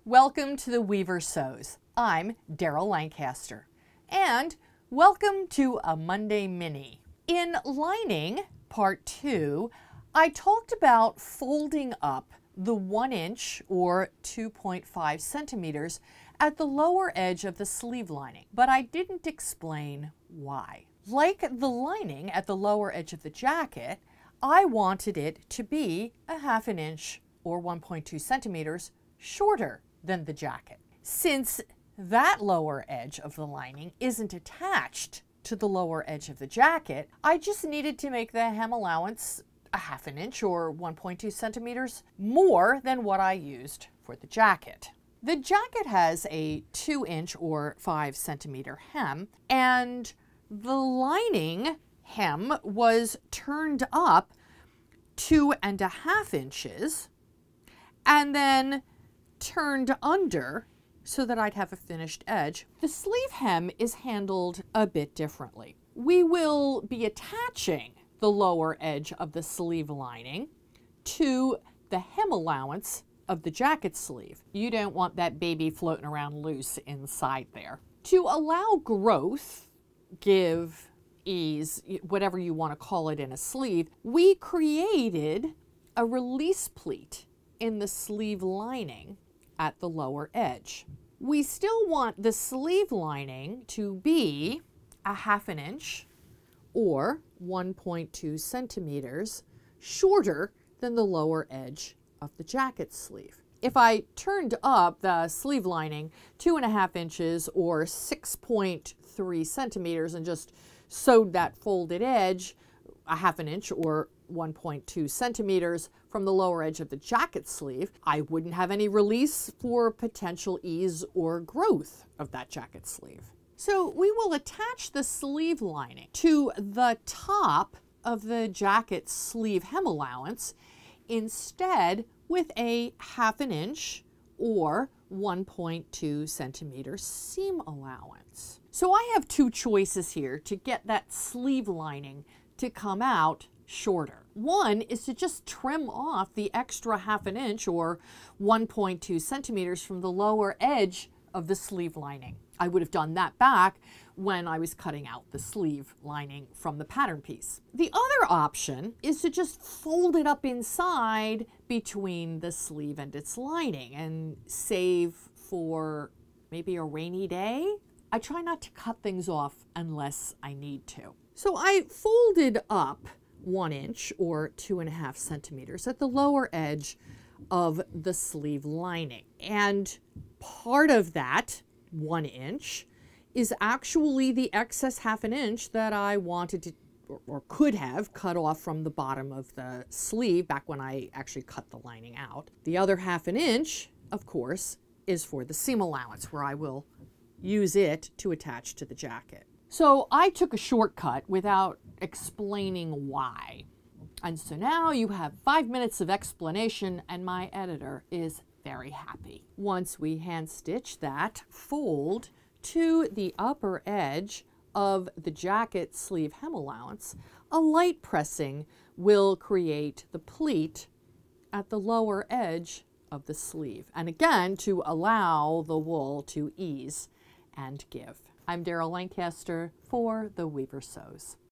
Welcome to the Weaver Sews. I'm Daryl Lancaster, and welcome to a Monday Mini. In lining part 2, I talked about folding up the 1 inch or 2.5 centimeters at the lower edge of the sleeve lining, but I didn't explain why. Like the lining at the lower edge of the jacket, I wanted it to be a 1/2 inch or 1.2 centimeters shorter than the jacket. Since that lower edge of the lining isn't attached to the lower edge of the jacket, I just needed to make the hem allowance a 1/2 inch or 1.2 centimeters more than what I used for the jacket. The jacket has a 2 inch or 5 centimeter hem, and the lining hem was turned up 2.5 inches and then turned under so that I'd have a finished edge. The sleeve hem is handled a bit differently. We will be attaching the lower edge of the sleeve lining to the hem allowance of the jacket sleeve. You don't want that baby floating around loose inside there. To allow growth, give, ease, whatever you want to call it in a sleeve, we created a release pleat in the sleeve lining at the lower edge. We still want the sleeve lining to be a 1/2 inch or 1.2 centimeters shorter than the lower edge of the jacket sleeve. If I turned up the sleeve lining 2.5 inches or 6.3 centimeters and just sewed that folded edge a 1/2 inch or 1.2 centimeters from the lower edge of the jacket sleeve, I wouldn't have any release for potential ease or growth of that jacket sleeve. So we will attach the sleeve lining to the top of the jacket sleeve hem allowance instead with a 1/2 inch or 1.2 centimeter seam allowance. So I have two choices here to get that sleeve lining to come out shorter. One is to just trim off the extra 1/2 inch or 1.2 centimeters from the lower edge of the sleeve lining. I would have done that back when I was cutting out the sleeve lining from the pattern piece. The other option is to just fold it up inside between the sleeve and its lining and save for maybe a rainy day. I try not to cut things off unless I need to. So I folded up 1 inch or 2.5 centimeters at the lower edge of the sleeve lining. And part of that 1 inch is actually the excess 1/2 inch that I wanted to or could have cut off from the bottom of the sleeve back when I actually cut the lining out. The other 1/2 inch, of course, is for the seam allowance, where I will use it to attach to the jacket. So I took a shortcut without explaining why. And so now you have 5 minutes of explanation and my editor is very happy. Once we hand stitch that fold to the upper edge of the jacket sleeve hem allowance, a light pressing will create the pleat at the lower edge of the sleeve. And again, to allow the wool to ease and give. I'm Daryl Lancaster for the Weaver Sews.